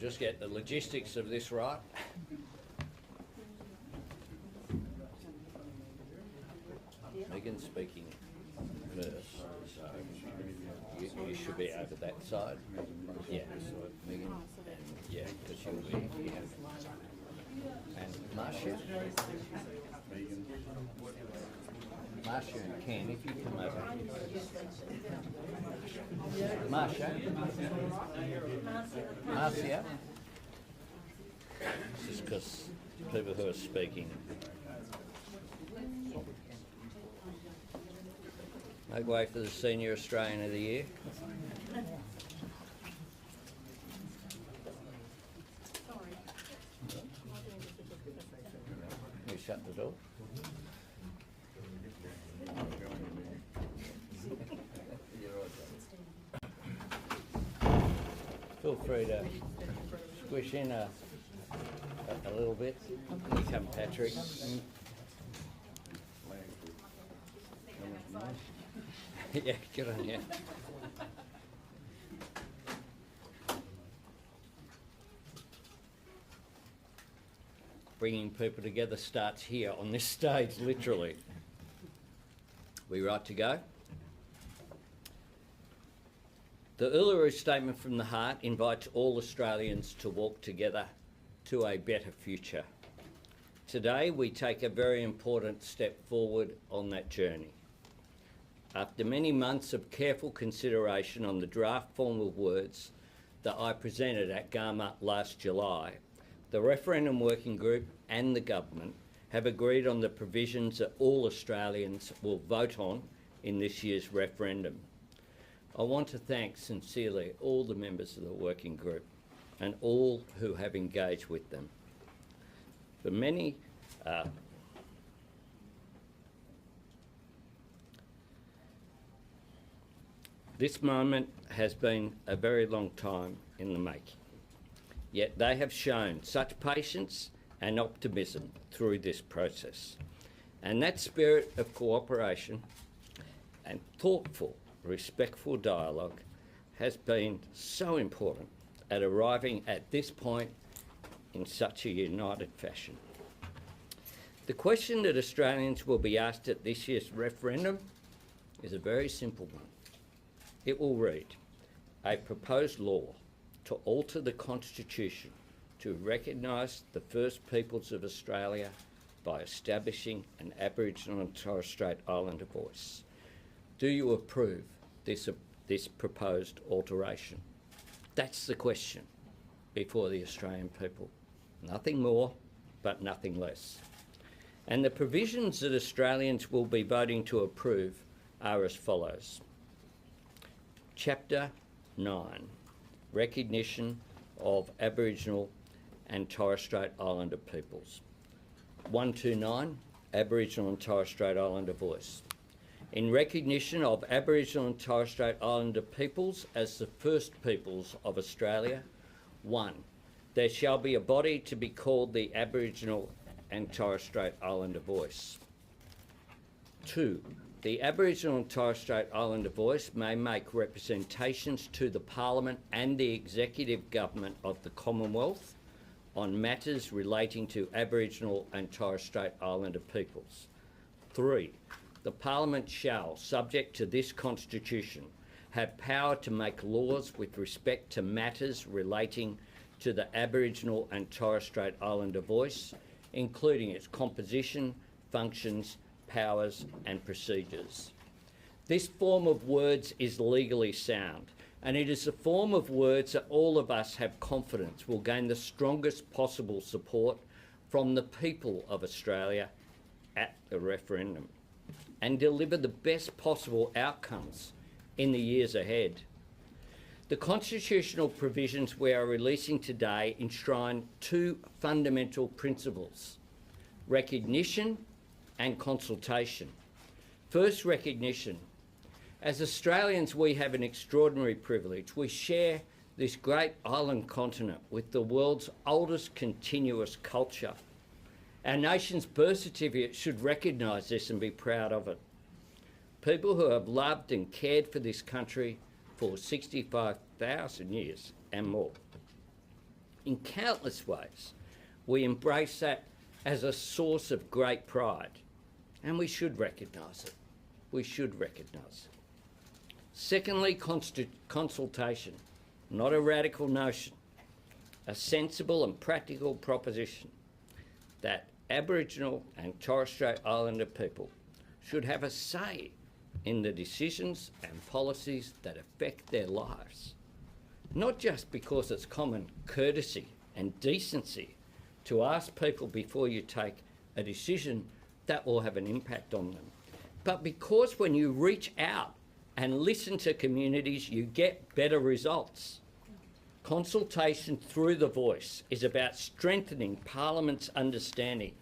just get the logistics of this right. Megan's speaking first, so you should be over that side. Yeah, so Megan, and yeah, because she'll be here. And Marcia? Marcia and Ken, if you come over. Marcia? Marcia? This is because people who are speaking. Make way for the Senior Australian of the Year. You shut the door. Feel free to squish in a little bit. Here come Patrick. Yeah, good on you. Bringing people together starts here on this stage, literally. We right to go? The Uluru Statement from the Heart invites all Australians to walk together to a better future. Today, we take a very important step forward on that journey. After many months of careful consideration on the draft form of words that I presented at Garma last July, the Referendum Working Group and the Government have agreed on the provisions that all Australians will vote on in this year's referendum. I want to thank sincerely all the members of the Working Group and all who have engaged with them. For many, this moment has been a very long time in the making, yet they have shown such patience and optimism through this process. And that spirit of cooperation and thoughtful, respectful dialogue has been so important at arriving at this point in such a united fashion. The question that Australians will be asked at this year's referendum is a very simple one. It will read, a proposed law to alter the Constitution to recognise the First Peoples of Australia by establishing an Aboriginal and Torres Strait Islander voice. Do you approve this proposed alteration? That's the question before the Australian people. Nothing more, but nothing less. And the provisions that Australians will be voting to approve are as follows. Chapter 9, Recognition of Aboriginal and Torres Strait Islander Peoples. 129, Aboriginal and Torres Strait Islander Voice. In recognition of Aboriginal and Torres Strait Islander peoples as the first peoples of Australia, 1. There shall be a body to be called the Aboriginal and Torres Strait Islander Voice. 2. The Aboriginal and Torres Strait Islander Voice may make representations to the Parliament and the Executive Government of the Commonwealth on matters relating to Aboriginal and Torres Strait Islander peoples. 3. The Parliament shall, subject to this Constitution, have power to make laws with respect to matters relating to the Aboriginal and Torres Strait Islander voice, including its composition, functions, powers and procedures. This form of words is legally sound, and it is a form of words that all of us have confidence will gain the strongest possible support from the people of Australia at the referendum and deliver the best possible outcomes in the years ahead. The constitutional provisions we are releasing today enshrine two fundamental principles: recognition and consultation. First, recognition. As Australians, we have an extraordinary privilege. We share this great island continent with the world's oldest continuous culture. Our nation's birth certificate should recognise this and be proud of it. People who have loved and cared for this country for 65,000 years and more. In countless ways, we embrace that as a source of great pride, and we should recognise it. We should recognise it. Secondly, consultation, not a radical notion, a sensible and practical proposition that Aboriginal and Torres Strait Islander people should have a say in the decisions and policies that affect their lives, not just because it's common courtesy and decency to ask people before you take a decision that will have an impact on them, but because when you reach out and listen to communities, you get better results. Consultation through the voice is about strengthening Parliament's understanding,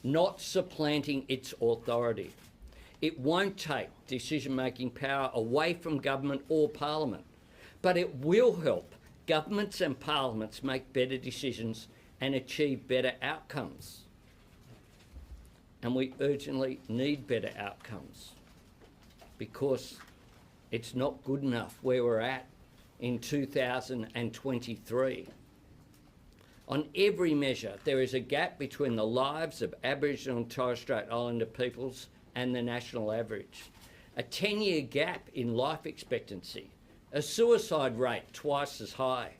not supplanting its authority. It won't take decision-making power away from government or Parliament, but it will help governments and parliaments make better decisions and achieve better outcomes. And we urgently need better outcomes because it's not good enough where we're at in 2023. On every measure, there is a gap between the lives of Aboriginal and Torres Strait Islander peoples and the national average. A 10-year gap in life expectancy, a suicide rate twice as high,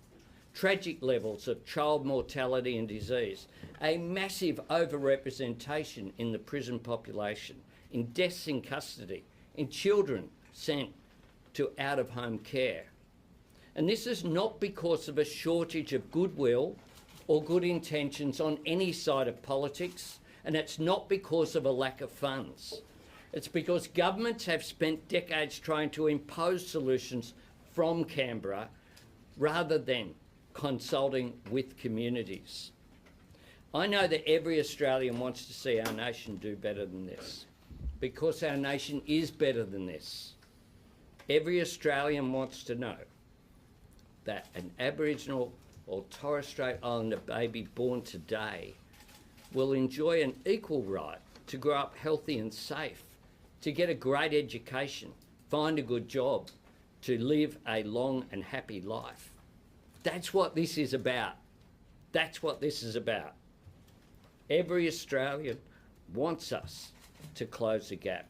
tragic levels of child mortality and disease, a massive overrepresentation in the prison population, in deaths in custody, in children sent to out-of-home care. And this is not because of a shortage of goodwill or good intentions on any side of politics, and it's not because of a lack of funds. It's because governments have spent decades trying to impose solutions from Canberra rather than consulting with communities. I know that every Australian wants to see our nation do better than this, because our nation is better than this. Every Australian wants to know that an Aboriginal or Torres Strait Islander baby born today will enjoy an equal right to grow up healthy and safe, to get a great education, find a good job, to live a long and happy life. That's what this is about. That's what this is about. Every Australian wants us to close the gap,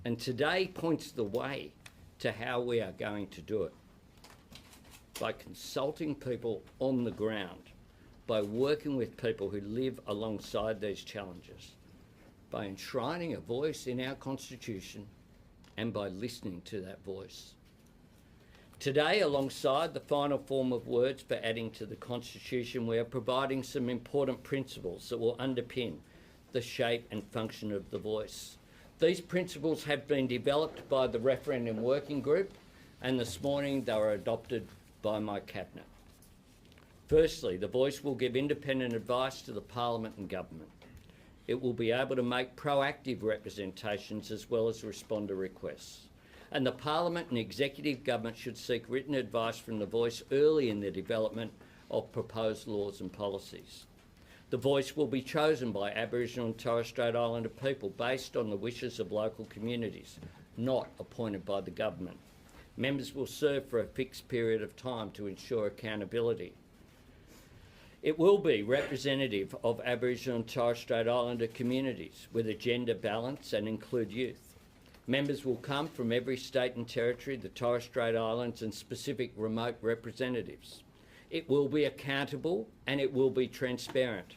and today points the way to how we are going to do it. By consulting people on the ground, by working with people who live alongside these challenges, by enshrining a voice in our Constitution, and by listening to that voice. Today, alongside the final form of words for adding to the Constitution, we are providing some important principles that will underpin the shape and function of the voice. These principles have been developed by the Referendum Working Group, and this morning they were adopted by my Cabinet. Firstly, the voice will give independent advice to the Parliament and Government. It will be able to make proactive representations as well as respond to requests. And the Parliament and Executive Government should seek written advice from the voice early in the development of proposed laws and policies. The voice will be chosen by Aboriginal and Torres Strait Islander people based on the wishes of local communities, not appointed by the government. Members will serve for a fixed period of time to ensure accountability. It will be representative of Aboriginal and Torres Strait Islander communities with a gender balance and include youth. Members will come from every state and territory, the Torres Strait Islands and specific remote representatives. It will be accountable and it will be transparent,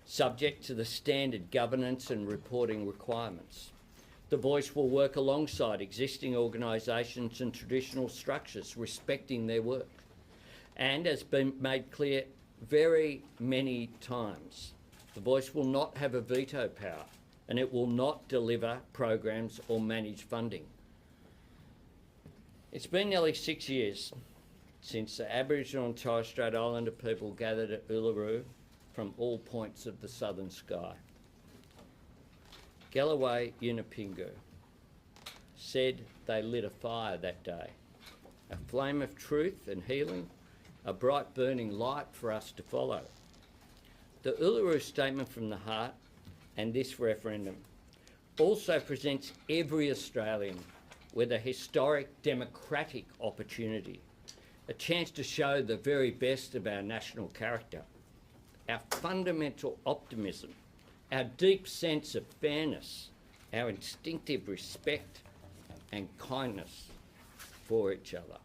subject to the standard governance and reporting requirements. The voice will work alongside existing organisations and traditional structures, respecting their work. And as been made clear very many times, the voice will not have a veto power and it will not deliver programs or manage funding. It's been nearly 6 years since the Aboriginal and Torres Strait Islander people gathered at Uluru from all points of the southern sky. Galloway Yunupingu said they lit a fire that day, a flame of truth and healing, a bright burning light for us to follow. The Uluru Statement from the Heart and this referendum also presents every Australian with a historic democratic opportunity a chance to show the very best of our national character, our fundamental optimism, our deep sense of fairness, our instinctive respect and kindness for each other.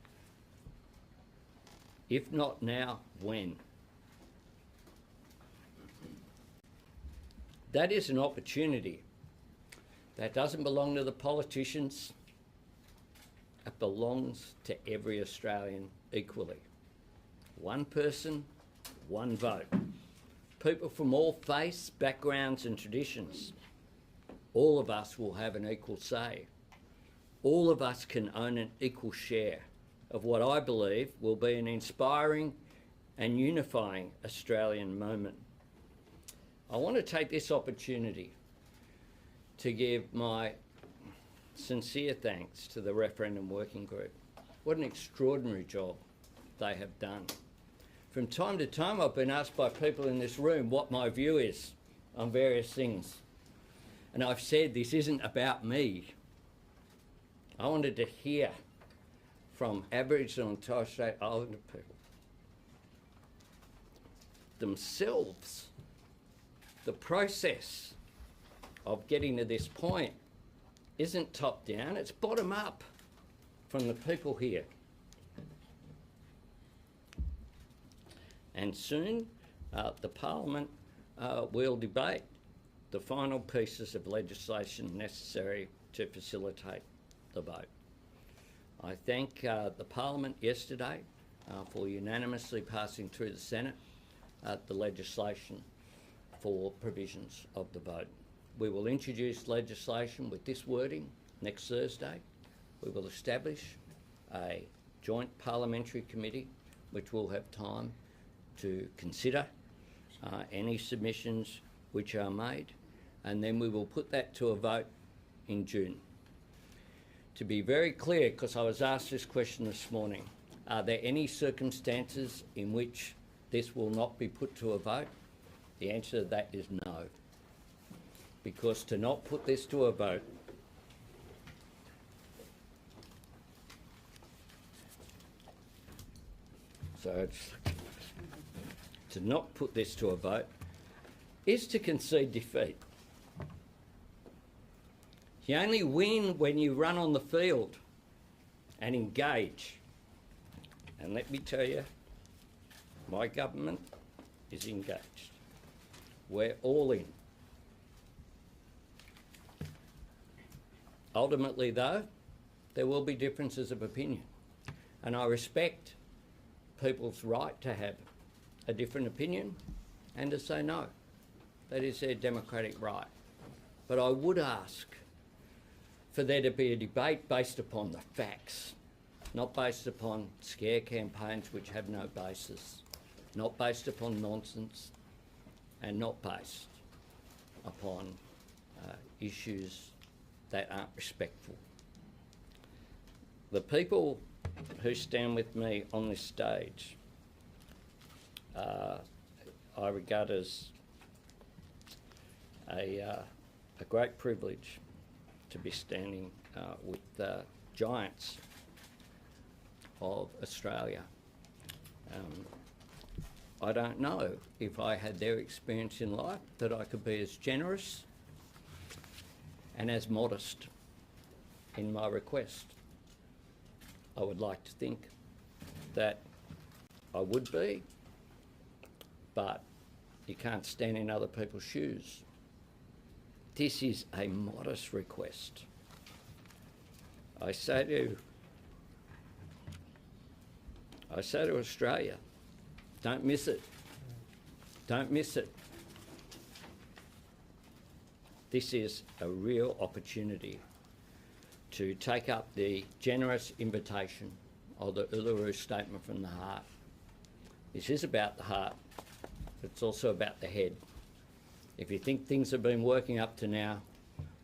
If not now, when? That is an opportunity that doesn't belong to the politicians. It belongs to every Australian equally. One person, one vote. People from all faiths, backgrounds and traditions. All of us will have an equal say. All of us can own an equal share of what I believe will be an inspiring and unifying Australian moment. I want to take this opportunity to give my sincere thanks to the Referendum Working Group. What an extraordinary job they have done. From time to time I've been asked by people in this room what my view is on various things. And I've said this isn't about me. I wanted to hear from Aboriginal and Torres Strait Islander people themselves. The process of getting to this point isn't top down, it's bottom up from the people here. And soon the Parliament will debate the final pieces of legislation necessary to facilitate the vote. I thank the Parliament yesterday for unanimously passing through the Senate the legislation for provisions of the vote. We will introduce legislation with this wording next Thursday. We will establish a joint parliamentary committee which will have time to consider any submissions which are made, and then we will put that to a vote in June. To be very clear, because I was asked this question this morning, are there any circumstances in which this will not be put to a vote? The answer to that is no. Because to not put this to a vote to not put this to a vote is to concede defeat. You only win when you run on the field and engage. And let me tell you, my government is engaged. We're all in. Ultimately, though, there will be differences of opinion. And I respect people's right to have a different opinion and to say no. That is their democratic right. But I would ask for there to be a debate based upon the facts, not based upon scare campaigns which have no basis, not based upon nonsense, and not based upon issues that aren't respectful. The people who stand with me on this stage, I regard as a great privilege to be standing with the giants of Australia. I don't know if I had their experience in life that I could be as generous and as modest in my request. I would like to think that I would be, but you can't stand in other people's shoes. This is a modest request. I say to Australia, don't miss it. Don't miss it. This is a real opportunity to take up the generous invitation of the Uluru Statement from the Heart. This is about the heart, but it's also about the head. If you think things have been working up to now,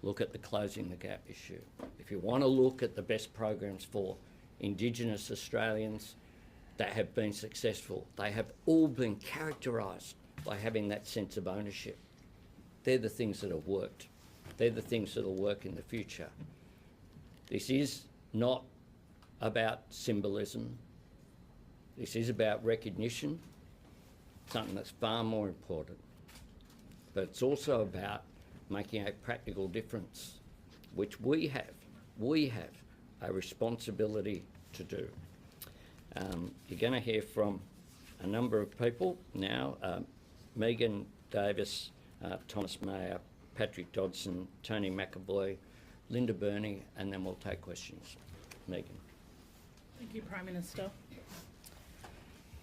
look at the Closing the Gap issue. If you want to look at the best programs for Indigenous Australians that have been successful, they have all been characterised by having that sense of ownership. They're the things that have worked. They're the things that will work in the future. This is not about symbolism. This is about recognition, something that's far more important. But it's also about making a practical difference, which we have a responsibility to do. You're going to hear from a number of people now. Megan Davis, Thomas Mayer, Patrick Dodson, Tony McAvoy, Linda Burney, and then we'll take questions. Megan. Thank you, Prime Minister.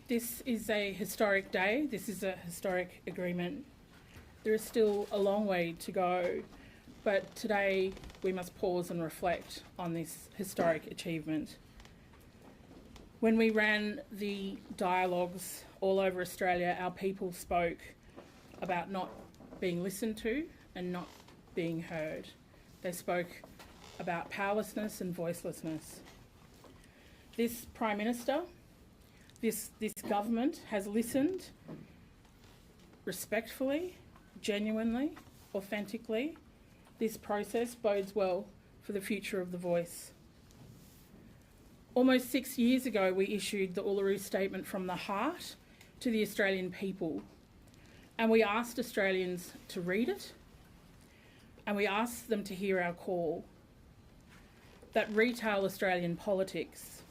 This is a historic day. This is a historic agreement. There is still a long way to go, but today we must pause and reflect on this historic achievement. When we ran the dialogues all over Australia, our people spoke about not being listened to and not being heard. They spoke about powerlessness and voicelessness. This Prime Minister, this government has listened respectfully, genuinely, authentically. This process bodes well for the future of the voice. Almost 6 years ago, we issued the Uluru Statement from the Heart to the Australian people, and we asked Australians to read it, and we asked them to hear our call that retail Australian politics,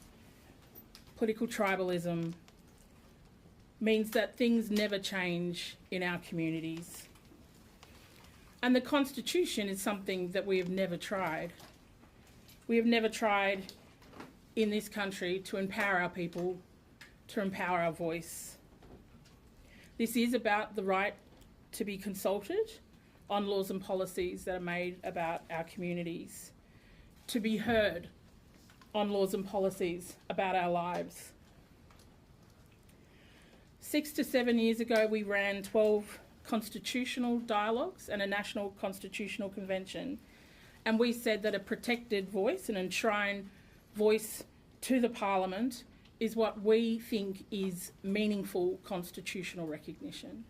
political tribalism, means that things never change in our communities. And the Constitution is something that we have never tried. We have never tried in this country to empower our people, to empower our voice. This is about the right to be consulted on laws and policies that are made about our communities, to be heard on laws and policies about our lives. 6 to 7 years ago, we ran 12 constitutional dialogues and a national constitutional convention, and we said that a protected voice, an enshrined voice to the Parliament, is what we think is meaningful constitutional recognition.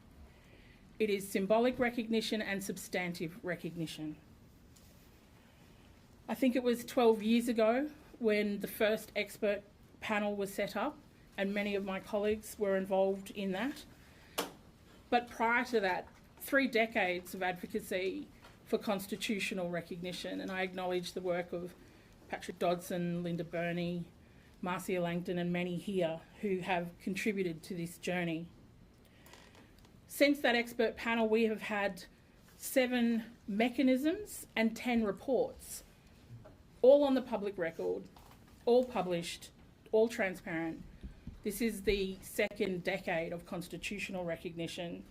It is symbolic recognition and substantive recognition. I think it was 12 years ago when the first expert panel was set up, and many of my colleagues were involved in that. But prior to that, 3 decades of advocacy for constitutional recognition, and I acknowledge the work of Patrick Dodson, Linda Burney, Marcia Langton, and many here who have contributed to this journey. Since that expert panel, we have had 7 mechanisms and 10 reports, all on the public record, all published, all transparent. This is the 2nd decade of constitutional recognition,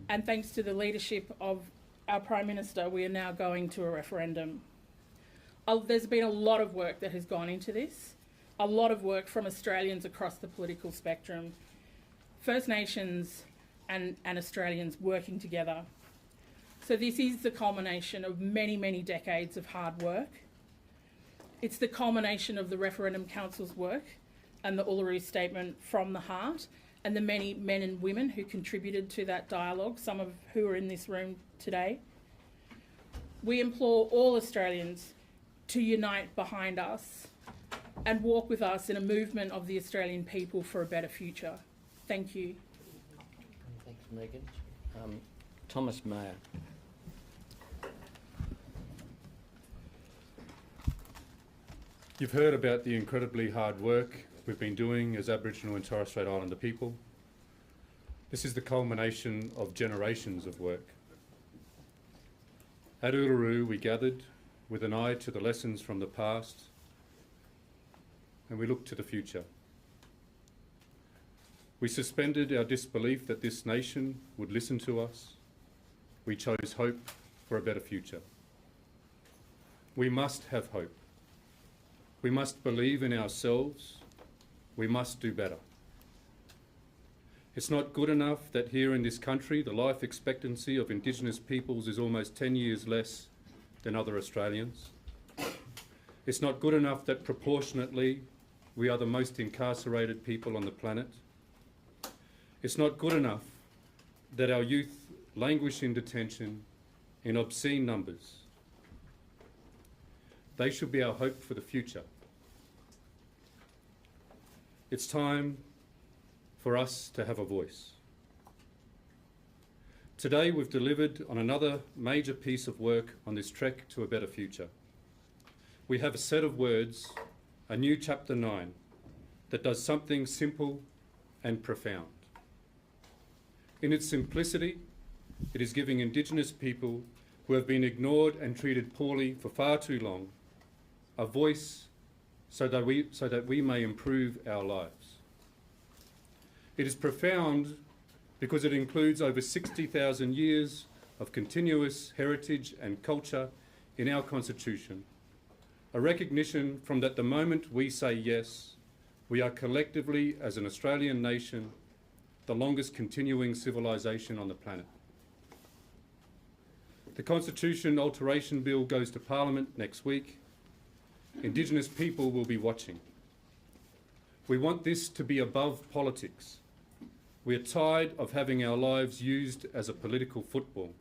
and thanks to the leadership of our Prime Minister, we are now going to a referendum. There's been a lot of work that has gone into this, a lot of work from Australians across the political spectrum, First Nations and Australians working together. So this is the culmination of many, many decades of hard work. It's the culmination of the Referendum Council's work and the Uluru Statement from the Heart, and the many men and women who contributed to that dialogue, some of who are in this room today. We implore all Australians to unite behind us and walk with us in a movement of the Australian people for a better future. Thank you. Thanks, Megan. Thomas Mayer. You've heard about the incredibly hard work we've been doing as Aboriginal and Torres Strait Islander people. This is the culmination of generations of work. At Uluru, we gathered with an eye to the lessons from the past, and we looked to the future. We suspended our disbelief that this nation would listen to us. We chose hope for a better future. We must have hope. We must believe in ourselves. We must do better. It's not good enough that here in this country the life expectancy of Indigenous peoples is almost 10 years less than other Australians. It's not good enough that proportionately we are the most incarcerated people on the planet. It's not good enough that our youth languish in detention in obscene numbers. They should be our hope for the future. It's time for us to have a voice. Today we've delivered on another major piece of work on this trek to a better future. We have a set of words, a new chapter 9, that does something simple and profound. In its simplicity, it is giving Indigenous people who have been ignored and treated poorly for far too long a voice so that we may improve our lives. It is profound because it includes over 60,000 years of continuous heritage and culture in our Constitution, a recognition from that the moment we say yes, we are collectively, as an Australian nation, the longest continuing civilisation on the planet. The Constitution Alteration Bill goes to Parliament next week. Indigenous people will be watching. We want this to be above politics. We are tired of having our lives used as a political football.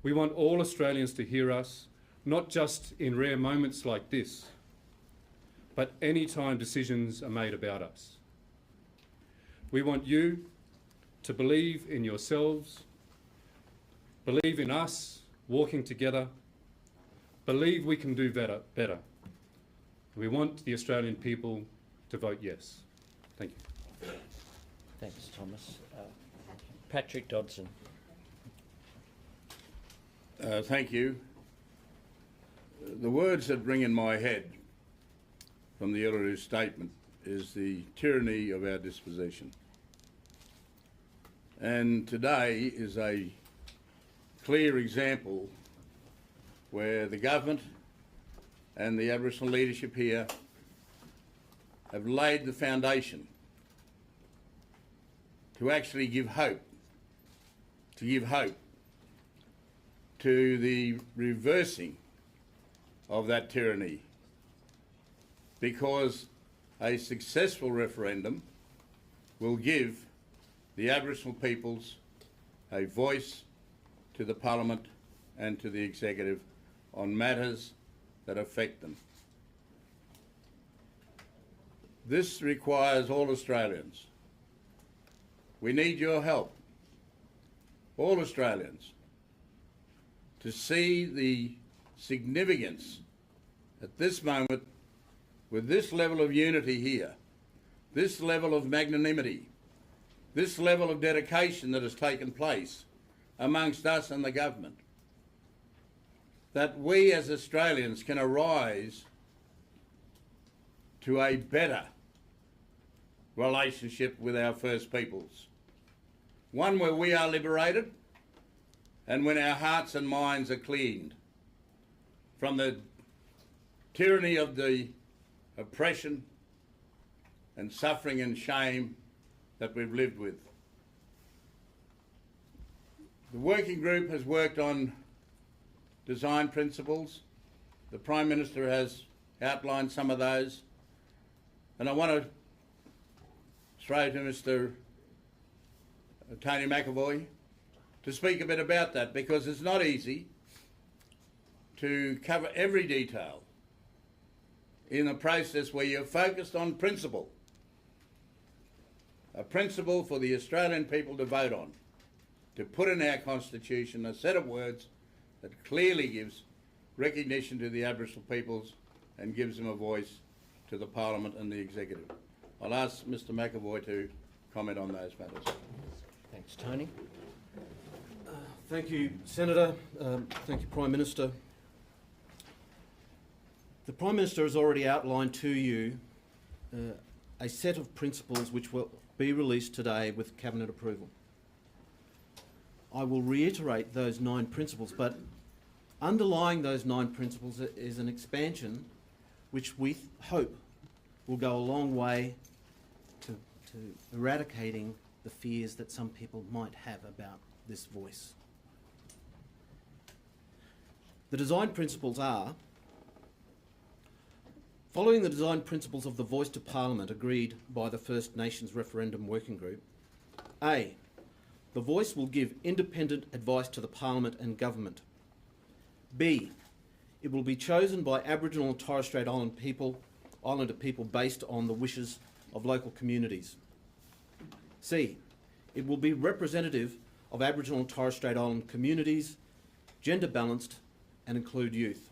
We want all Australians to hear us, not just in rare moments like this, but any time decisions are made about us. We want you to believe in yourselves, believe in us walking together, believe we can do better. We want the Australian people to vote yes. Thank you. Thanks, Thomas. Patrick Dodson. Thank you. The words that ring in my head from the Uluru Statement is the tyranny of our dispossession. And today is a clear example where the government and the Aboriginal leadership here have laid the foundation to actually give hope to the reversing of that tyranny, because a successful referendum will give the Aboriginal peoples a voice to the Parliament and to the Executive on matters that affect them. This requires all Australians. We need your help, all Australians, to see the significance at this moment, with this level of unity here, this level of magnanimity, this level of dedication that has taken place amongst us and the government, that we as Australians can arise to a better relationship with our First Peoples. One where we are liberated and when our hearts and minds are cleaned from the tyranny of the oppression and suffering and shame that we've lived with. The working group has worked on design principles. The Prime Minister has outlined some of those. And I want to throw to Mr. Tony McAvoy to speak a bit about that, because it's not easy to cover every detail in a process where you're focused on principle, a principle for the Australian people to vote on, to put in our Constitution a set of words that clearly gives recognition to the Aboriginal peoples and gives them a voice to the Parliament and the Executive. I'll ask Mr. McAvoy to comment on those matters. Thanks, Tony. Thank you, Senator. Thank you, Prime Minister. The Prime Minister has already outlined to you a set of principles which will be released today with Cabinet approval. I will reiterate those 9 principles, but underlying those 9 principles is an expansion which we hope will go a long way to eradicating the fears that some people might have about this voice. The design principles are: following the design principles of the Voice to Parliament agreed by the First Nations Referendum Working Group, A, the Voice will give independent advice to the Parliament and Government. B, it will be chosen by Aboriginal and Torres Strait Islander people based on the wishes of local communities. C, it will be representative of Aboriginal and Torres Strait Island communities, gender balanced and include youth.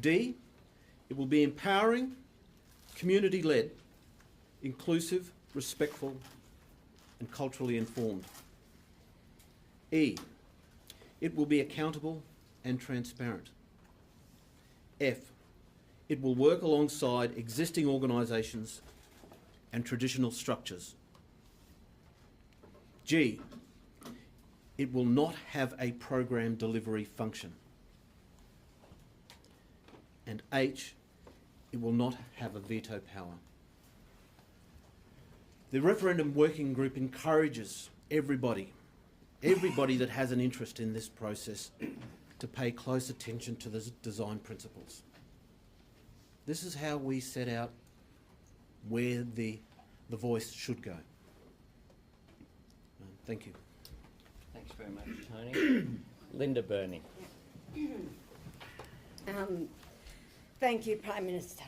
D, it will be empowering, community-led, inclusive, respectful and culturally informed. E, it will be accountable and transparent. F, it will work alongside existing organisations and traditional structures. G, it will not have a program delivery function. And H, it will not have a veto power. The referendum working group encourages everybody that has an interest in this process to pay close attention to the design principles. This is how we set out where the voice should go. Thank you. Thanks very much, Tony. Linda Burney. Thank you, Prime Minister.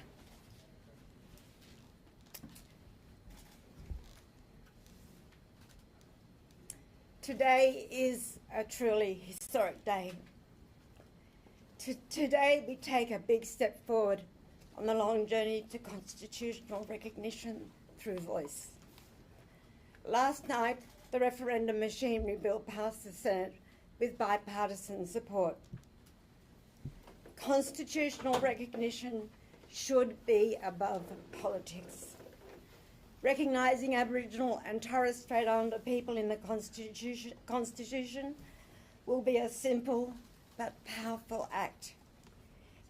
Today is a truly historic day. Today we take a big step forward on the long journey to constitutional recognition through voice. Last night, the referendum machinery bill passed the Senate with bipartisan support. Constitutional recognition should be above politics. Recognising Aboriginal and Torres Strait Islander people in the Constitution will be a simple but powerful act.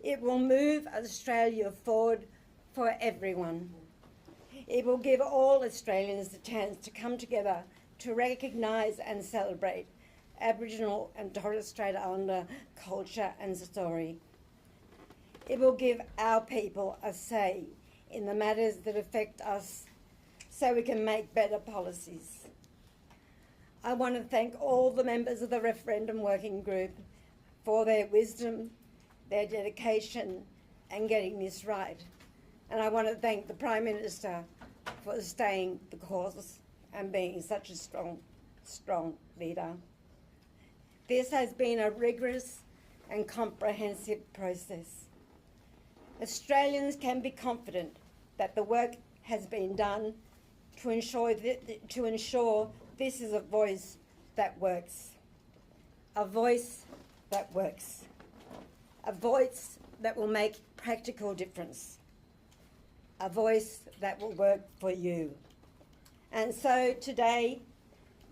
It will move Australia forward for everyone. It will give all Australians the chance to come together to recognise and celebrate Aboriginal and Torres Strait Islander culture and story. It will give our people a say in the matters that affect us so we can make better policies. I want to thank all the members of the referendum working group for their wisdom, their dedication and getting this right. And I want to thank the Prime Minister for staying the course and being such a strong leader. This has been a rigorous and comprehensive process. Australians can be confident that the work has been done to ensure this is a voice that works. A voice that works. A voice that will make practical difference. A voice that will work for you. And so today,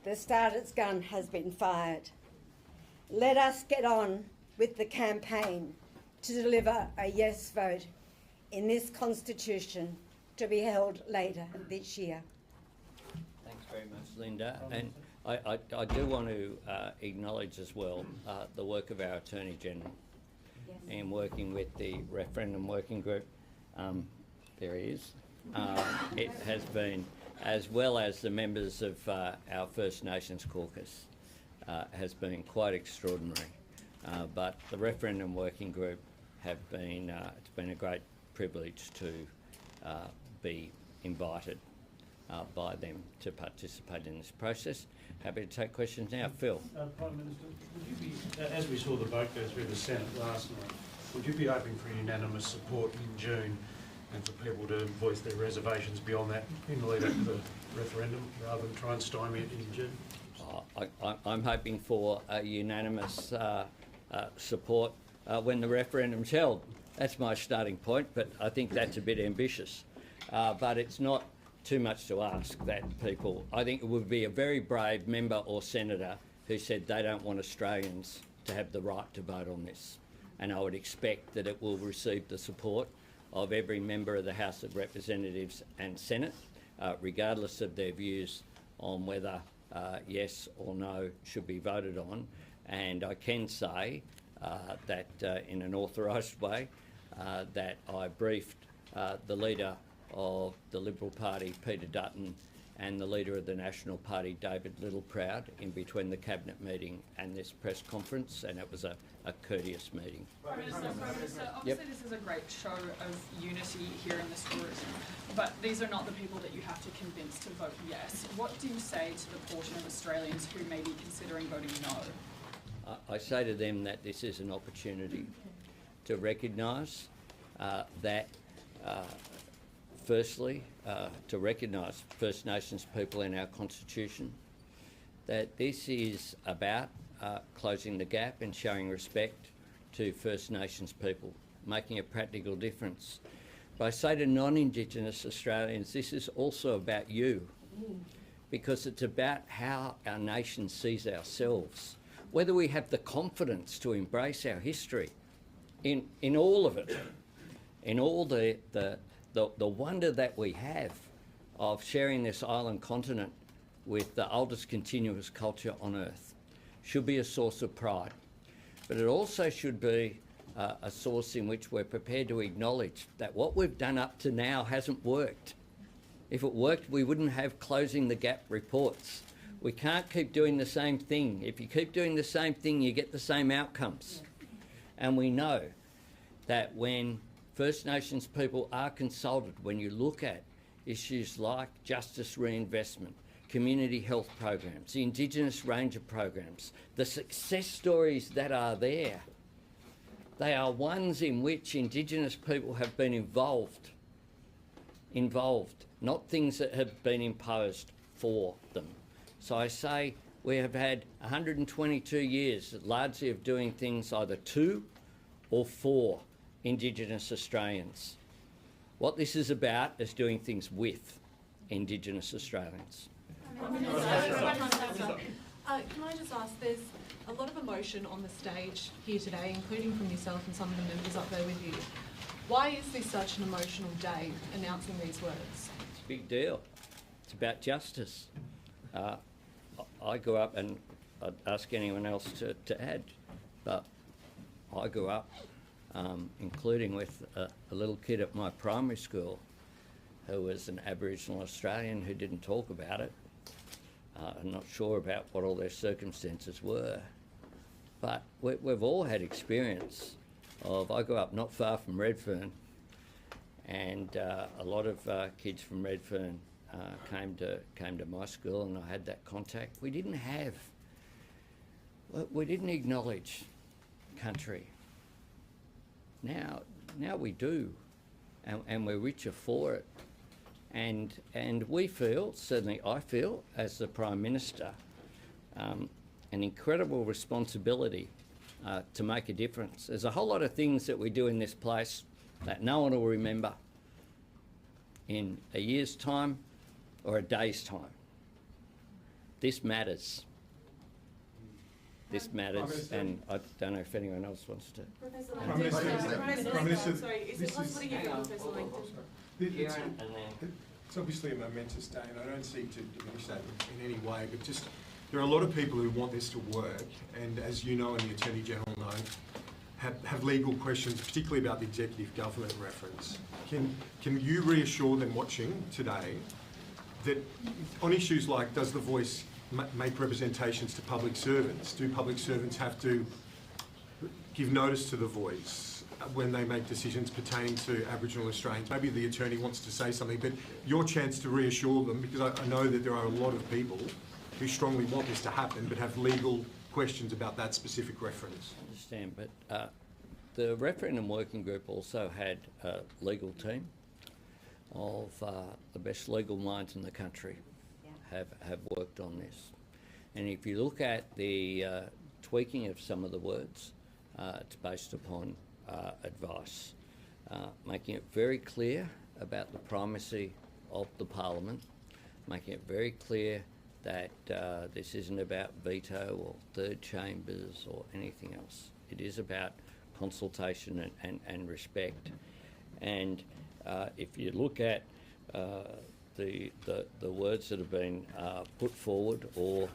the starter's gun has been fired. Let us get on with the campaign to deliver a yes vote in this Constitution to be held later this year. Thanks very much, Linda. And I do want to acknowledge as well the work of our Attorney General in working with the referendum working group. There he is. It has been, as well as the members of our First Nations caucus, has been quite extraordinary. But the referendum working group have been, it's been a great privilege to be invited by them to participate in this process. Happy to take questions now. Phil. Prime Minister, would you be, as we saw the vote go through the Senate last night, would you be hoping for unanimous support in June and for people to voice their reservations beyond that in the lead up to the referendum rather than try and stymie it in June? I'm hoping for a unanimous support when the referendum's held. That's my starting point, but I think that's a bit ambitious. But it's not too much to ask that people, I think it would be a very brave member or senator who said they don't want Australians to have the right to vote on this. And I would expect that it will receive the support of every member of the House of Representatives and Senate, regardless of their views on whether yes or no should be voted on. And I can say that in an authorised way that I briefed the leader of the Liberal Party, Peter Dutton, and the leader of the National Party, David Littleproud, in between the Cabinet meeting and this press conference, and it was a courteous meeting. Prime Minister, obviously Yep. this is a great show of unity here in this room, but these are not the people that you have to convince to vote yes. What do you say to the portion of Australians who may be considering voting no? I say to them that this is an opportunity to recognise that, firstly, to recognise First Nations people in our Constitution, that this is about closing the gap and showing respect to First Nations people, making a practical difference. But I say to non-Indigenous Australians, this is also about you, because it's about how our nation sees ourselves, whether we have the confidence to embrace our history in all of it, in all the wonder that we have of sharing this island continent with the oldest continuous culture on earth, should be a source of pride. But it also should be a source in which we're prepared to acknowledge that what we've done up to now hasn't worked. If it worked, we wouldn't have closing the gap reports. We can't keep doing the same thing. If you keep doing the same thing, you get the same outcomes. And we know that when First Nations people are consulted, when you look at issues like justice reinvestment, community health programs, the Indigenous Ranger programs, the success stories that are there, they are ones in which Indigenous people have been involved, not things that have been imposed for them. So I say we have had 122 years largely of doing things either to or for Indigenous Australians. What this is about is doing things with Indigenous Australians. Can I just ask, there's a lot of emotion on the stage here today, including from yourself and some of the members up there with you. Why is this such an emotional day, announcing these words? It's a big deal. It's about justice. I grew up, and I'd ask anyone else to add, but I grew up including with a little kid at my primary school who was an Aboriginal Australian who didn't talk about it. I'm not sure about what all their circumstances were, but we've all had experience of, I grew up not far from Redfern, and a lot of kids from Redfern came to my school, and I had that contact. We didn't acknowledge country. Now we do, and we're richer for it. And we feel, certainly I feel, as the Prime Minister, an incredible responsibility to make a difference. There's a whole lot of things that we do in this place that no one will remember in a year's time or a day's time. This matters. This matters, and I don't know if anyone else wants to. Prime Minister, sorry, is it possible to hear Professor Langton? It's obviously a momentous day, and I don't seek to diminish that in any way, but just there are a lot of people who want this to work, and as you know and the Attorney General know, have legal questions, particularly about the executive government reference. Can you reassure them watching today that on issues like does the Voice make representations to public servants? Do public servants have to give notice to the Voice when they make decisions pertaining to Aboriginal Australians? Maybe the attorney wants to say something, but your chance to reassure them, because I know that there are a lot of people who strongly want this to happen but have legal questions about that specific reference. I understand, but the referendum working group also had a legal team of the best legal minds in the country have worked on this. And if you look at the tweaking of some of the words, it's based upon advice, making it very clear about the primacy of the Parliament, making it very clear that this isn't about veto or third chambers or anything else. It is about consultation and respect. And if you look at the words that have been put forward, or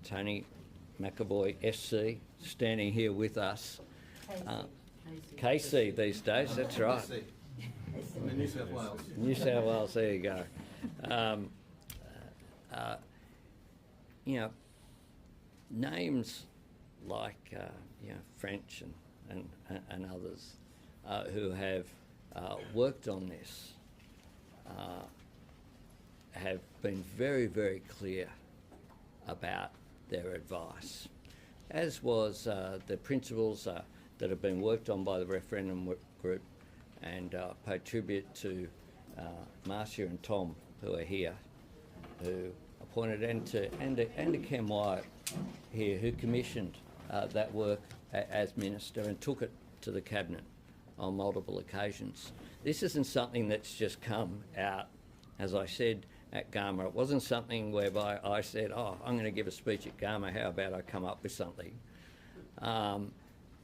Tony McAvoy SC standing here with us, KC these days, that's right. In New South Wales. New South Wales, there you go. You know, names like French and others who have worked on this have been very, very clear about their advice, as was the principles that have been worked on by the referendum group, and pay tribute to Marcia and Tom, who are here, who appointed, and to Ken Wyatt here, who commissioned that work as Minister and took it to the Cabinet on multiple occasions. This isn't something that's just come out, as I said, at Gama. It wasn't something whereby I said, oh, I'm going to give a speech at Gama, how about I come up with something?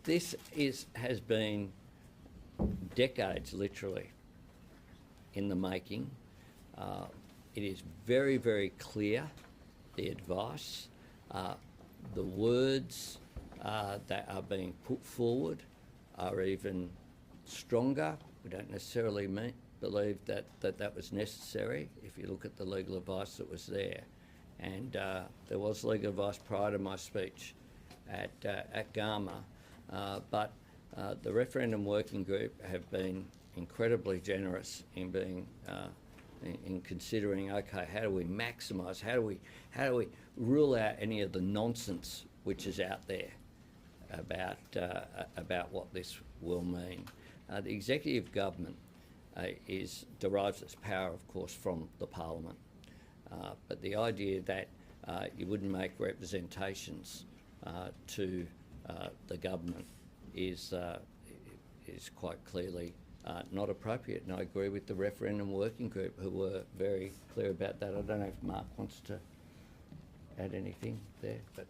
This has been decades, literally, in the making. It is very, very clear, the advice, the words that are being put forward are even stronger. We don't necessarily believe that was necessary if you look at the legal advice that was there. And there was legal advice prior to my speech at Gama, but the referendum working group have been incredibly generous in being in considering, okay, how do we maximise, how do we rule out any of the nonsense which is out there about what this will mean. The executive government derives its power, of course, from the Parliament, but the idea that you wouldn't make representations to the government is quite clearly not appropriate, and I agree with the referendum working group who were very clear about that. I don't know if Mark wants to add anything there, but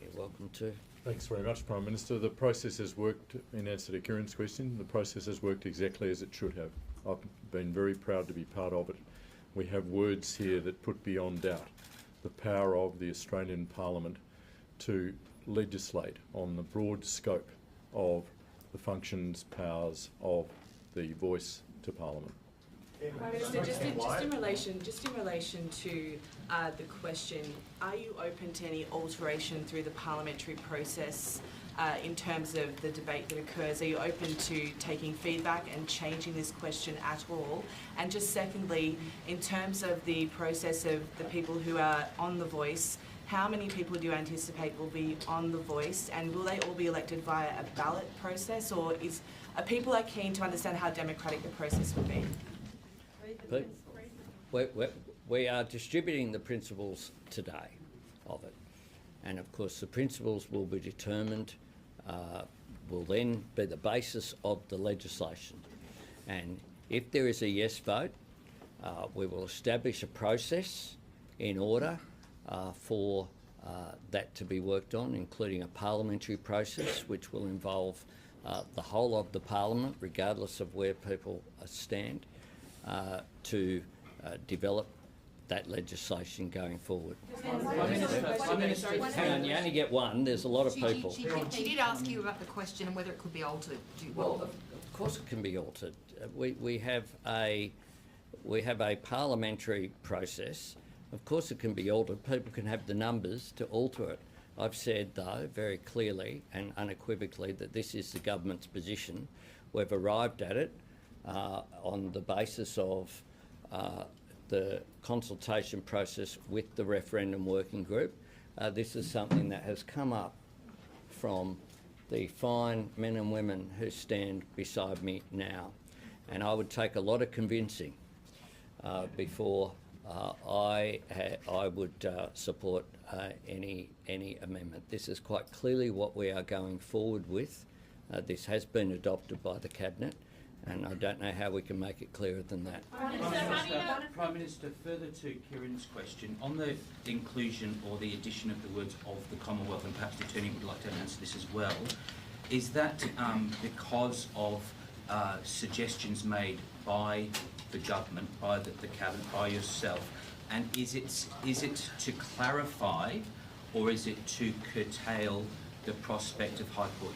you're welcome to. Thanks very much, Prime Minister. The process has worked, in answer to Kieran's question, the process has worked exactly as it should have. I've been very proud to be part of it. We have words here that put beyond doubt the power of the Australian Parliament to legislate on the broad scope of the functions, powers of the voice to Parliament. Prime Minister, just in relation to the question, are you open to any alteration through the parliamentary process in terms of the debate that occurs? Are you open to taking feedback and changing this question at all? And just secondly, in terms of the process of the people who are on The Voice, how many people do you anticipate will be on The Voice, and will they all be elected via a ballot process, or are people keen to understand how democratic the process would be? We are distributing the principles today of it, and of course the principles will be determined, will then be the basis of the legislation. And if there is a yes vote, we will establish a process in order for that to be worked on, including a parliamentary process which will involve the whole of the Parliament, regardless of where people stand, to develop that legislation going forward. Prime Minister, hang on, you only get one. There's a lot of people. She did ask you about the question and whether it could be altered. Well, of course it can be altered. We have a parliamentary process. Of course it can be altered. People can have the numbers to alter it. I've said, though, very clearly and unequivocally that this is the government's position. We've arrived at it on the basis of the consultation process with the referendum working group. This is something that has come up from the fine men and women who stand beside me now, and I would take a lot of convincing before I would support any amendment. This is quite clearly what we are going forward with. This has been adopted by the Cabinet, and I don't know how we can make it clearer than that. Prime Minister, further to Kieran's question, on the inclusion or the addition of the words of the Commonwealth, and perhaps the Attorney would like to answer this as well, is that because of suggestions made by the government, by the Cabinet, by yourself, and is it to clarify, or is it to curtail the prospect of High Court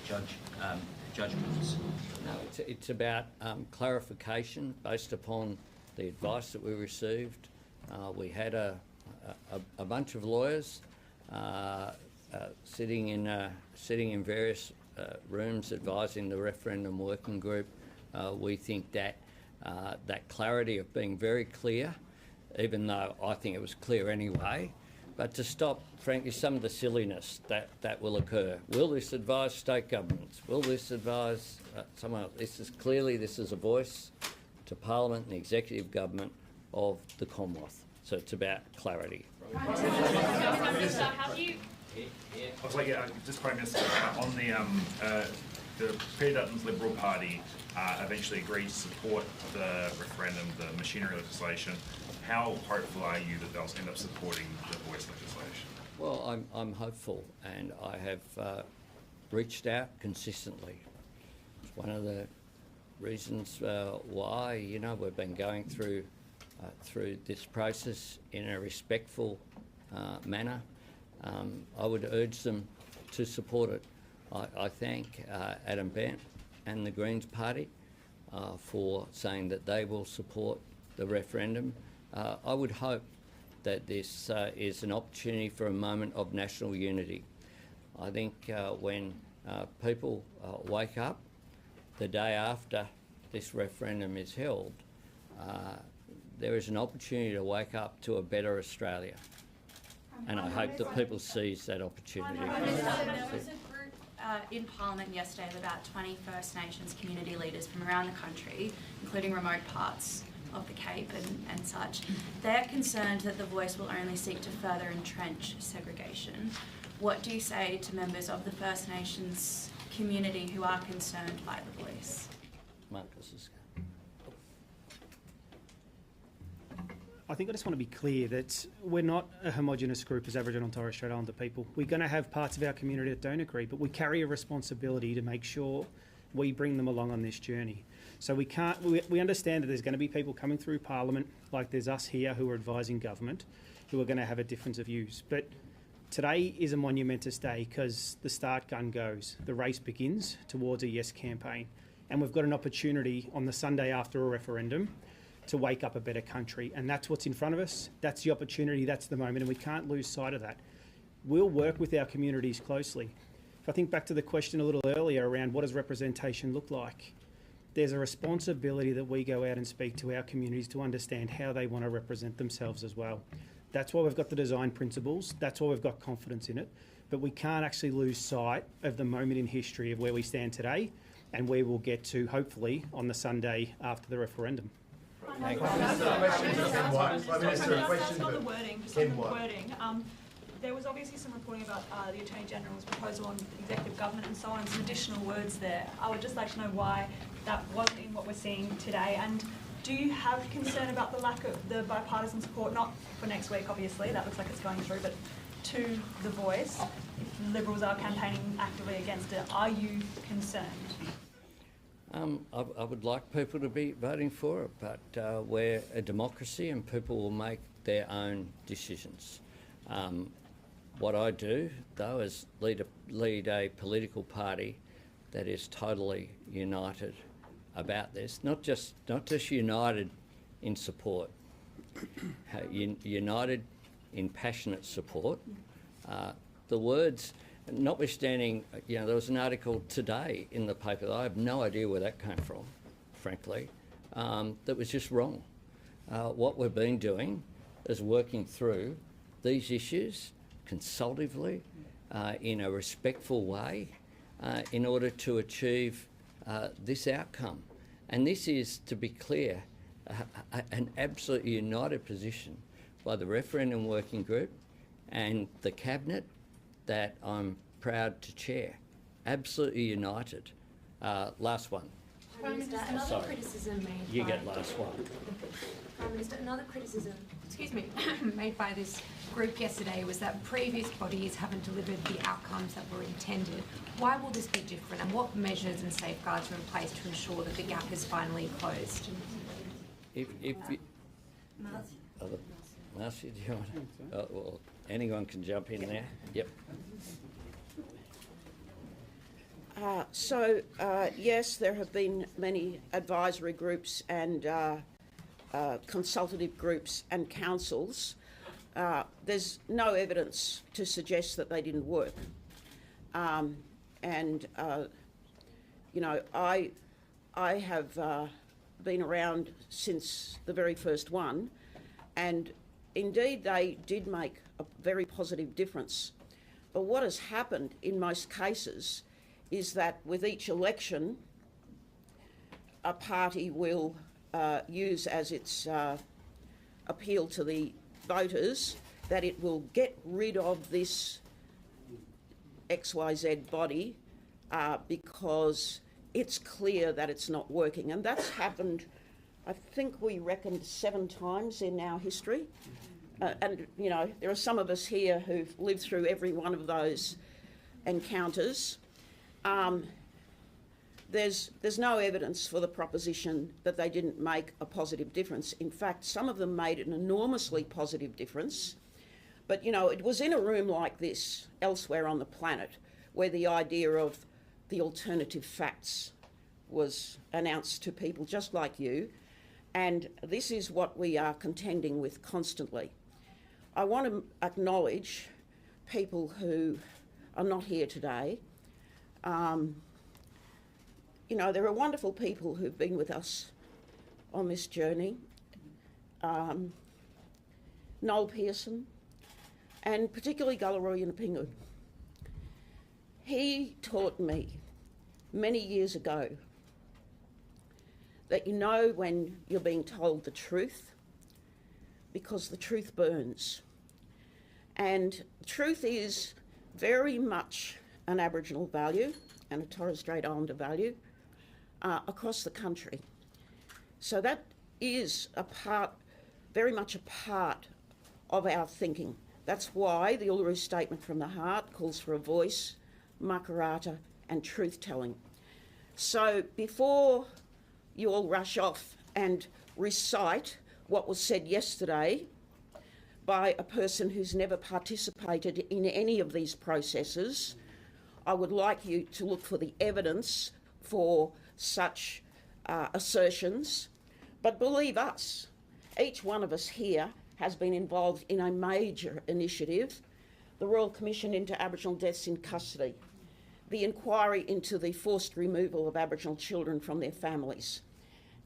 judgments? No, it's about clarification based upon the advice that we received We had a bunch of lawyers sitting in various rooms advising the referendum working group. We think that that clarity of being very clear, even though I think it was clear anyway, but to stop, frankly, some of the silliness that will occur. Will this advise state governments? Will this advise someone else? This is a voice to Parliament and the executive government of the Commonwealth. So it's about clarity. Just Prime Minister, on the Peter Dutton's Liberal Party eventually agreed to support the referendum, the machinery legislation. How hopeful are you that they'll end up supporting the voice legislation? Well, I'm hopeful, and I have reached out consistently. It's one of the reasons why, you know, we've been going through this process in a respectful manner. I would urge them to support it. I thank Adam Bent and the Greens Party for saying that they will support the referendum. I would hope that this is an opportunity for a moment of national unity. I think when people wake up the day after this referendum is held, there is an opportunity to wake up to a better Australia. And I hope that people seize that opportunity. There was a group in Parliament yesterday of about 20 First Nations community leaders from around the country, including remote parts of the Cape and such. They're concerned that the voice will only seek to further entrench segregation. What do you say to members of the First Nations community who are concerned by the voice? Marcus is... I think I just want to be clear that we're not a homogenous group as Aboriginal and Torres Strait Islander people. We're going to have parts of our community that don't agree, but we carry a responsibility to make sure we bring them along on this journey. So we understand that there's going to be people coming through Parliament, like there's us here who are advising government, who are going to have a difference of views. But today is a monumentous day because the start gun goes. The race begins towards a yes campaign. And we've got an opportunity on the Sunday after a referendum to wake up a better country. And that's what's in front of us. That's the opportunity, that's the moment, and we can't lose sight of that. We'll work with our communities closely. If I think back to the question a little earlier around what does representation look like, there's a responsibility that we go out and speak to our communities to understand how they want to represent themselves as well. That's why we've got the design principles, that's why we've got confidence in it, but we can't actually lose sight of the moment in history of where we stand today and where we'll get to, hopefully, on the Sunday after the referendum. Just on the wording, there was obviously some reporting about the Attorney General's proposal on executive government and so on, some additional words there. I would just like to know why that wasn't in what we're seeing today, and do you have concern about the lack of the bipartisan support, not for next week obviously, that looks like it's going through, but to the voice, if Liberals are campaigning actively against it, are you concerned? I would like people to be voting for it, but we're a democracy and people will make their own decisions. What I do, though, is lead a political party that is totally united about this, not just united in support, united in passionate support. The words, notwithstanding, you know, there was an article today in the paper that I have no idea where that came from, frankly, that was just wrong. What we've been doing is working through these issues consultatively, in a respectful way, in order to achieve this outcome. And this is, to be clear, an absolutely united position by the referendum working group and the Cabinet that I'm proud to chair. Absolutely united. Last one. Prime Minister, another criticism made You get last one. Prime Minister, another criticism, made by this group yesterday was that previous bodies haven't delivered the outcomes that were intended. Why will this be different, and what measures and safeguards are in place to ensure that the gap is finally closed? Marcy, do you want to? Well, anyone can jump in there. Yep. Yes, there have been many advisory groups and consultative groups and councils, there's no evidence to suggest that they didn't work. You know, I have been around since the very first one, and indeed they did make a very positive difference. But what has happened in most cases is that with each election, a party will use as its appeal to the voters that it will get rid of this XYZ body because it's clear that it's not working. And that's happened, I think we reckoned 7 times in our history. And, you know, there are some of us here who've lived through every one of those encounters. There's no evidence for the proposition that they didn't make a positive difference. In fact, some of them made an enormously positive difference. But, you know, it was in a room like this, elsewhere on the planet, where the idea of the alternative facts was announced to people just like you. And this is what we are contending with constantly. I want to acknowledge people who are not here today. You know, there are wonderful people who've been with us on this journey. Noel Pearson, and particularly Galarrwuy Yunupingu. He taught me many years ago that you know when you're being told the truth because the truth burns. And truth is very much an Aboriginal value and a Torres Strait Islander value across the country. So that is a part, very much a part of our thinking. That's why the Uluru Statement from the Heart calls for a voice, makarata and truth-telling. So before you all rush off and recite what was said yesterday by a person who's never participated in any of these processes, I would like you to look for the evidence for such assertions. But believe us, each one of us here has been involved in a major initiative, the Royal Commission into Aboriginal Deaths in Custody, the inquiry into the forced removal of Aboriginal children from their families,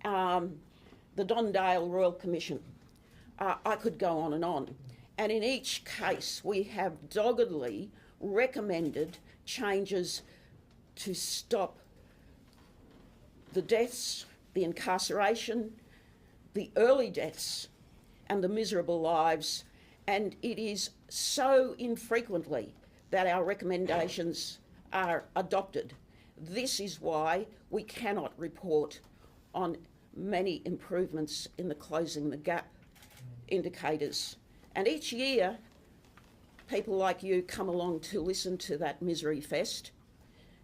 the Don Dale Royal Commission. I could go on. And in each case, we have doggedly recommended changes to stop the deaths, the incarceration, the early deaths, and the miserable lives. And it is so infrequently that our recommendations are adopted. This is why we cannot report on many improvements in the closing the gap indicators. And each year, people like you come along to listen to that misery fest.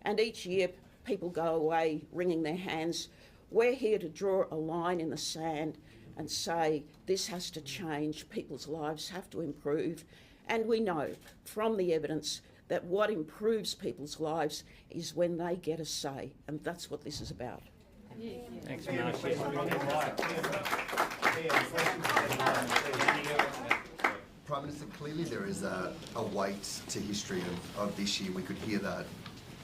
And each year, people go away wringing their hands. We're here to draw a line in the sand and say, this has to change, people's lives have to improve. And we know from the evidence that what improves people's lives is when they get a say, and that's what this is about. Thanks, Marcia. Prime Minister, clearly there is a weight to history of this year. We could hear that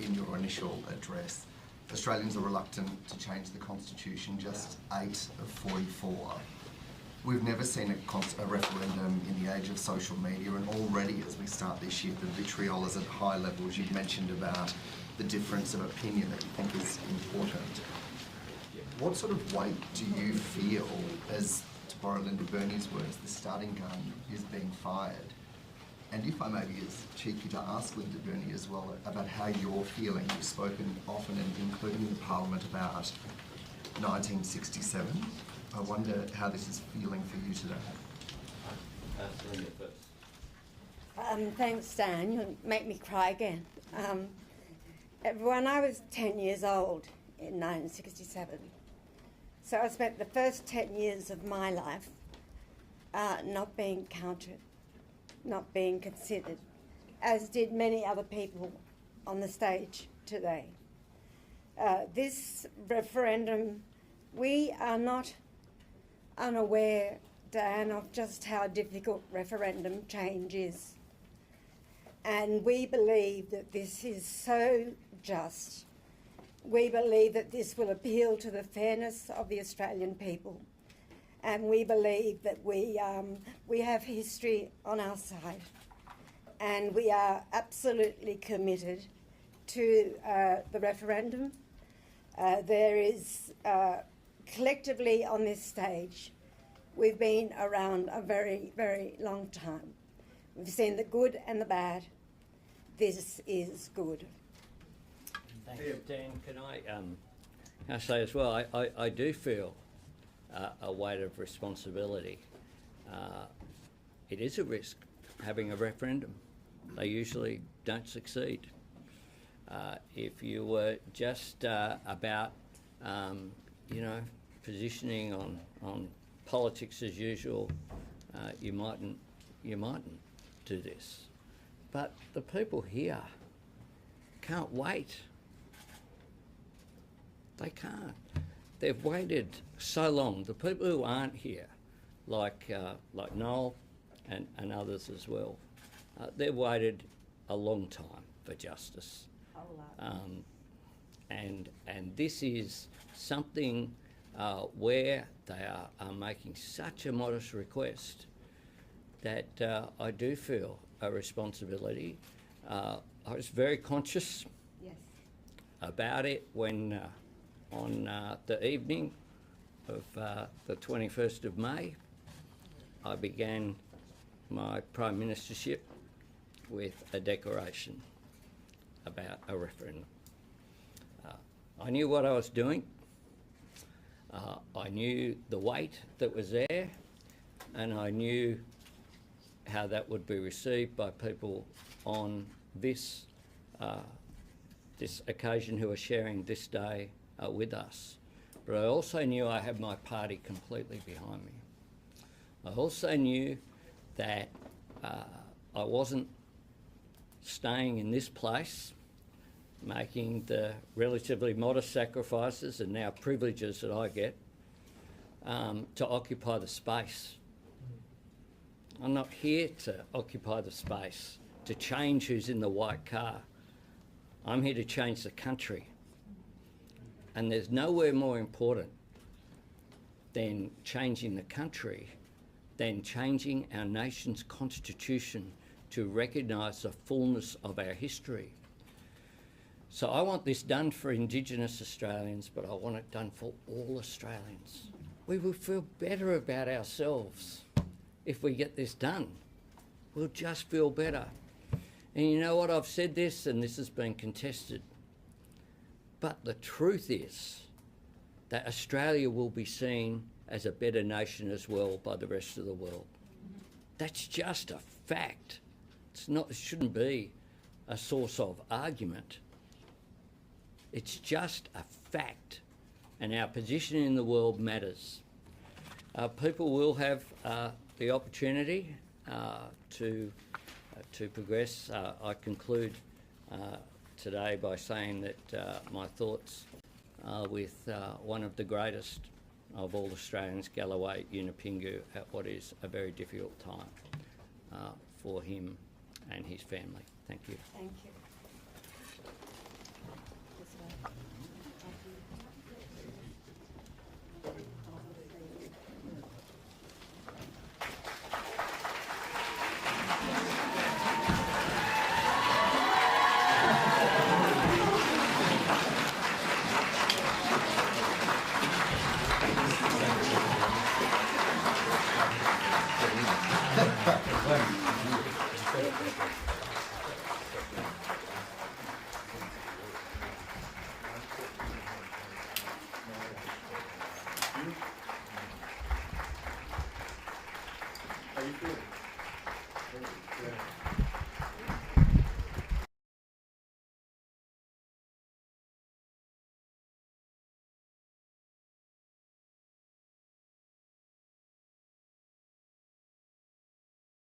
in your initial address. Australians are reluctant to change the Constitution, just 8 of 44. We've never seen a referendum in the age of social media, and already as we start this year, the vitriol is at high levels. You've mentioned about the difference of opinion that you think is important. What sort of weight do you feel, as to borrow Linda Burney's words, the starting gun is being fired? And if I may be as cheeky to ask Linda Burney as well about how you're feeling. You've spoken often, including in Parliament, about 1967. I wonder how this is feeling for you today. Linda first. Thanks, Dan. You'll make me cry again. When I was 10 years old in 1967, so I spent the first 10 years of my life not being counted, not being considered, as did many other people on the stage today. This referendum, we are not unaware, Dan, of just how difficult referendum change is. And we believe that this is so just. We believe that this will appeal to the fairness of the Australian people. And we believe that we have history on our side. And we are absolutely committed to the referendum. There is, collectively on this stage, we've been around a very, very long time. We've seen the good and the bad. This is good. Thanks, Dan. Can I say as well, I do feel a weight of responsibility. It is a risk having a referendum. They usually don't succeed. If you were just about, positioning on politics as usual, you mightn't do this. But the people here can't wait. They can't. They've waited so long. The people who aren't here, like Noel and others as well, they've waited a long time for justice. And this is something where they are making such a modest request that I do feel a responsibility. I was very conscious about it when on the evening of the 21st of May, I began my Prime Ministership with a declaration about a referendum. I knew what I was doing. I knew the weight that was there, and I knew how that would be received by people on this this occasion who are sharing this day with us. But I also knew I had my party completely behind me. I also knew that I wasn't staying in this place, making the relatively modest sacrifices and now privileges that I get to occupy the space. I'm not here to occupy the space, to change who's in the white car. I'm here to change the country. And there's nowhere more important than changing the country than changing our nation's constitution to recognise the fullness of our history. So I want this done for Indigenous Australians, but I want it done for all Australians. We will feel better about ourselves if we get this done. We'll just feel better. And you know what? I've said this, and this has been contested. But the truth is that Australia will be seen as a better nation as well by the rest of the world. That's just a fact. It shouldn't be a source of argument. It's just a fact, and our position in the world matters. People will have the opportunity to progress. I conclude today by saying that my thoughts are with one of the greatest of all Australians, Galloway Yunupingu, at what is a very difficult time for him and his family. Thank you. Thank you.